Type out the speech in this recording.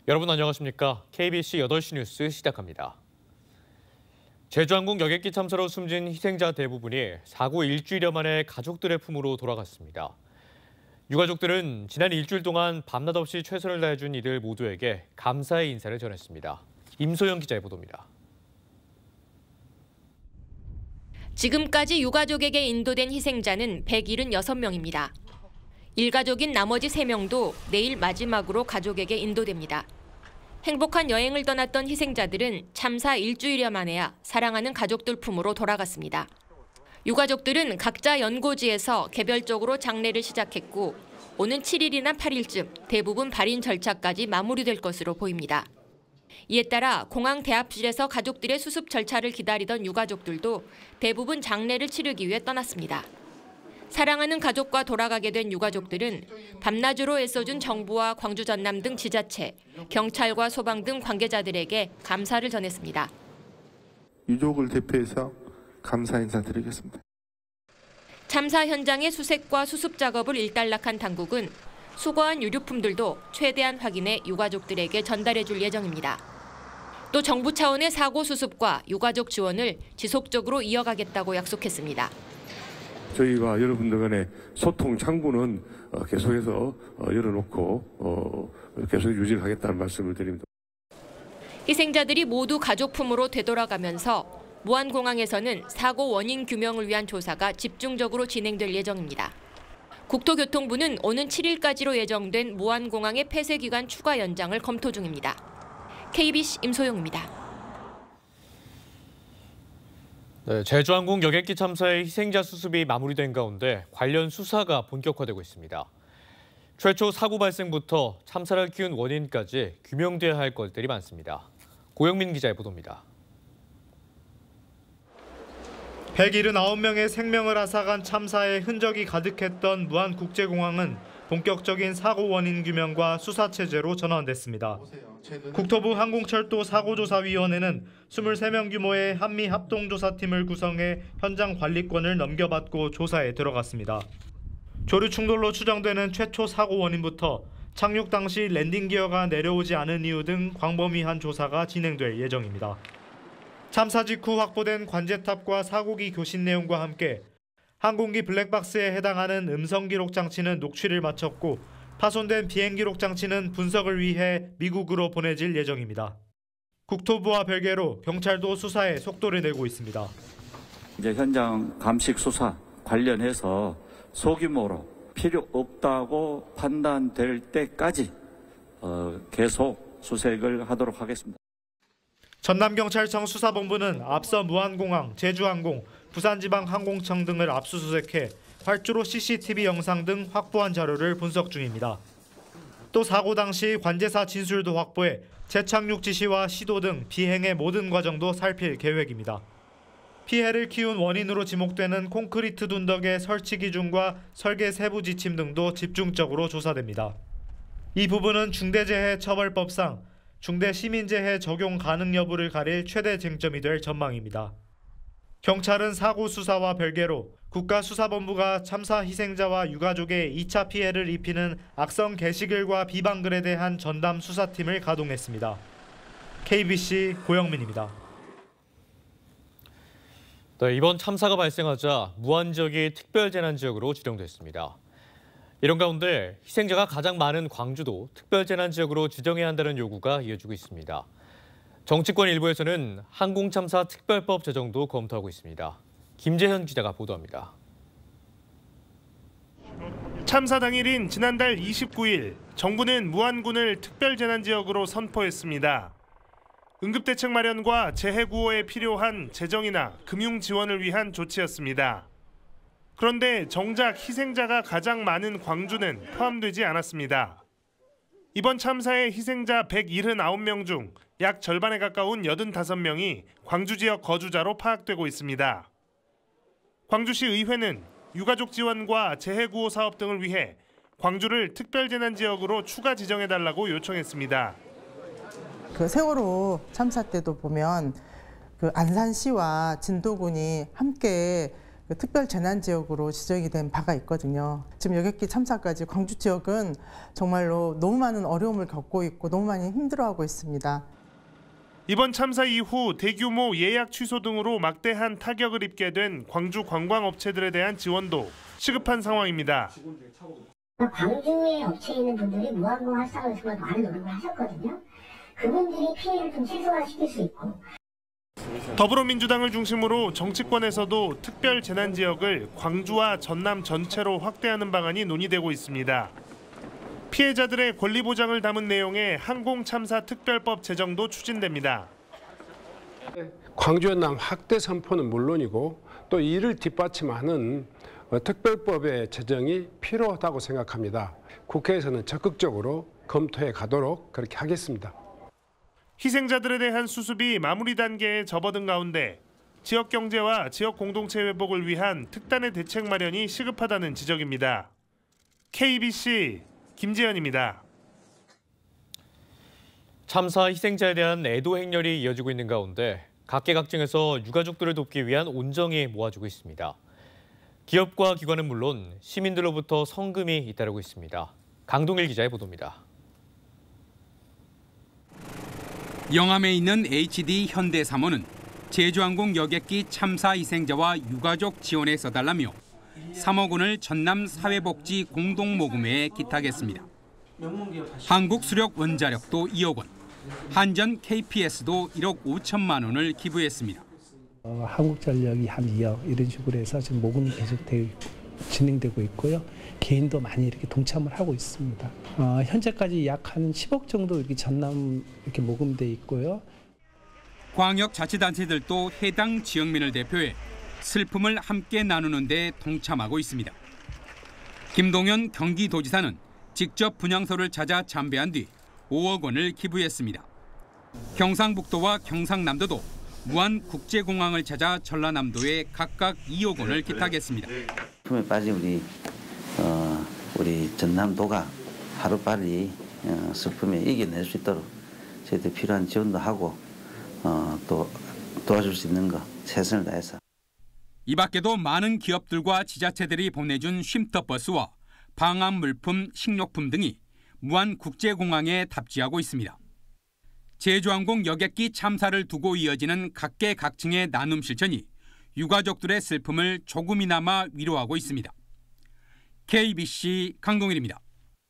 여러분 안녕하십니까? KBC 8시 뉴스 시작합니다. 제주항공 여객기 참사로 숨진 희생자 대부분이 사고 일주일여 만에 가족들의 품으로 돌아갔습니다. 유가족들은 지난 일주일 동안 밤낮 없이 최선을 다해준 이들 모두에게 감사의 인사를 전했습니다. 임소영 기자의 보도입니다. 지금까지 유가족에게 인도된 희생자는 176명입니다. 일가족인 나머지 3명도 내일 마지막으로 가족에게 인도됩니다. 행복한 여행을 떠났던 희생자들은 참사 일주일여 만에야 사랑하는 가족들 품으로 돌아갔습니다. 유가족들은 각자 연고지에서 개별적으로 장례를 시작했고 오는 7일이나 8일쯤 대부분 발인 절차까지 마무리될 것으로 보입니다. 이에 따라 공항 대합실에서 가족들의 수습 절차를 기다리던 유가족들도 대부분 장례를 치르기 위해 떠났습니다. 사랑하는 가족과 돌아가게 된 유가족들은 밤낮으로 애써준 정부와 광주 전남 등 지자체, 경찰과 소방 등 관계자들에게 감사를 전했습니다. 유족을 대표해서 감사 인사드리겠습니다. 참사 현장의 수색과 수습 작업을 일단락한 당국은 수거한 유류품들도 최대한 확인해 유가족들에게 전달해 줄 예정입니다. 또 정부 차원의 사고 수습과 유가족 지원을 지속적으로 이어가겠다고 약속했습니다. 저희와 여러분들 간의 소통 창구는 계속해서 열어놓고 계속 유지하겠다는 말씀을 드립니다. 희생자들이 모두 가족 품으로 되돌아가면서 무안공항에서는 사고 원인 규명을 위한 조사가 집중적으로 진행될 예정입니다. 국토교통부는 오는 7일까지로 예정된 무안공항의 폐쇄 기간 추가 연장을 검토 중입니다. KBC 임소영입니다. 제주항공 여객기 참사의 희생자 수습이 마무리된 가운데 관련 수사가 본격화되고 있습니다. 최초 사고 발생부터 참사를 키운 원인까지 규명돼야 할 것들이 많습니다. 고영민 기자의 보도입니다. 179명의 생명을 앗아간 참사의 흔적이 가득했던 무안국제공항은 본격적인 사고 원인 규명과 수사 체제로 전환됐습니다. 국토부 항공철도 사고조사위원회는 23명 규모의 한미 합동조사팀을 구성해 현장 관리권을 넘겨받고 조사에 들어갔습니다. 조류 충돌로 추정되는 최초 사고 원인부터 착륙 당시 랜딩 기어가 내려오지 않은 이유 등 광범위한 조사가 진행될 예정입니다. 참사 직후 확보된 관제탑과 사고기 교신 내용과 함께 항공기 블랙박스에 해당하는 음성 기록 장치는 녹취를 마쳤고 파손된 비행 기록 장치는 분석을 위해 미국으로 보내질 예정입니다. 국토부와 별개로 경찰도 수사에 속도를 내고 있습니다. 이제 현장 감식 수사 관련해서 소규모로 필요 없다고 판단될 때까지 계속 수색을 하도록 하겠습니다. 전남경찰청 수사본부는 앞서 무안공항, 제주항공, 부산지방항공청 등을 압수수색해 활주로 CCTV 영상 등 확보한 자료를 분석 중입니다. 또 사고 당시 관제사 진술도 확보해 재착륙 지시와 시도 등 비행의 모든 과정도 살필 계획입니다. 피해를 키운 원인으로 지목되는 콘크리트 둔덕의 설치 기준과 설계 세부 지침 등도 집중적으로 조사됩니다. 이 부분은 중대재해처벌법상 중대시민재해 적용 가능 여부를 가릴 최대 쟁점이 될 전망입니다. 경찰은 사고 수사와 별개로 국가수사본부가 참사 희생자와 유가족의 2차 피해를 입히는 악성 게시글과 비방글에 대한 전담 수사팀을 가동했습니다. KBC 고영민입니다. 이번 참사가 발생하자 무안 지역이 특별재난지역으로 지정됐습니다. 이런 가운데 희생자가 가장 많은 광주도 특별재난지역으로 지정해야 한다는 요구가 이어지고 있습니다. 정치권 일부에서는 항공참사 특별법 제정도 검토하고 있습니다. 김재현 기자가 보도합니다. 참사 당일인 지난달 29일 정부는 무안군을 특별재난지역으로 선포했습니다. 응급대책 마련과 재해구호에 필요한 재정이나 금융 지원을 위한 조치였습니다. 그런데 정작 희생자가 가장 많은 광주는 포함되지 않았습니다. 이번 참사의 희생자 179명 중 약 절반에 가까운 85명이 광주 지역 거주자로 파악되고 있습니다. 광주시 의회는 유가족 지원과 재해구호 사업 등을 위해 광주를 특별재난지역으로 추가 지정해달라고 요청했습니다. 세월호 참사 때도 보면 안산시와 진도군이 함께 특별재난지역으로 지정이 된 바가 있거든요. 지금 여객기 참사까지 광주 지역은 정말로 너무 많은 어려움을 겪고 있고 너무 많이 힘들어하고 있습니다. 이번 참사 이후 대규모 예약 취소 등으로 막대한 타격을 입게 된 광주 관광업체들에 대한 지원도 시급한 상황입니다. 광주에 업체에 있는 분들이 무한공 활성화를 정말 많은 노력을 하셨거든요. 그분들이 피해를 좀 최소화시킬 수 있고. 더불어민주당을 중심으로 정치권에서도 특별 재난 지역을 광주와 전남 전체로 확대하는 방안이 논의되고 있습니다. 피해자들의 권리 보장을 담은 내용의 항공참사 특별법 제정도 추진됩니다. 광주 전남 확대 선포는 물론이고 또 이를 뒷받침하는 특별법의 제정이 필요하다고 생각합니다. 국회에서는 적극적으로 검토해 가도록 그렇게 하겠습니다. 희생자들에 대한 수습이 마무리 단계에 접어든 가운데 지역 경제와 지역 공동체 회복을 위한 특단의 대책 마련이 시급하다는 지적입니다. KBC 김재현입니다. 참사 희생자에 대한 애도 행렬이 이어지고 있는 가운데 각계각층에서 유가족들을 돕기 위한 온정이 모아지고 있습니다. 기업과 기관은 물론 시민들로부터 성금이 잇따르고 있습니다. 강동일 기자의 보도입니다. 영암에 있는 HD 현대사모는 제주항공 여객기 참사 희생자와 유가족 지원에 써달라며 3억 원을 전남 사회복지 공동모금회에 기탁했습니다. 한국수력원자력도 2억 원, 한전 KPS도 1억 5천만 원을 기부했습니다. 한국전력이 한 2억 이런 식으로 해서 지금 모금이 계속 진행되고 있고요. 개인도 많이 이렇게 동참을 하고 있습니다. 현재까지 약 한 10억 정도 이렇게 전남 이렇게 모금돼 있고요. 광역자치단체들도 해당 지역민을 대표해 슬픔을 함께 나누는 데 동참하고 있습니다. 김동연 경기도지사는 직접 분향소를 찾아 참배한 뒤 5억 원을 기부했습니다. 경상북도와 경상남도도 무안국제공항을 찾아 전라남도에 각각 2억 원을 기탁했습니다. 품에 빠진 우리 전남도가 하루빨리 슬픔에 이겨낼 수 있도록 저희들 필요한 지원도 하고 또 도와줄 수 있는 거 최선을 다해서. 이 밖에도 많은 기업들과 지자체들이 보내준 쉼터버스와 방한 물품, 식료품 등이 무안국제공항에 답지하고 있습니다. 제주항공 여객기 참사를 두고 이어지는 각계각층의 나눔 실천이 유가족들의 슬픔을 조금이나마 위로하고 있습니다. KBC 강동일입니다.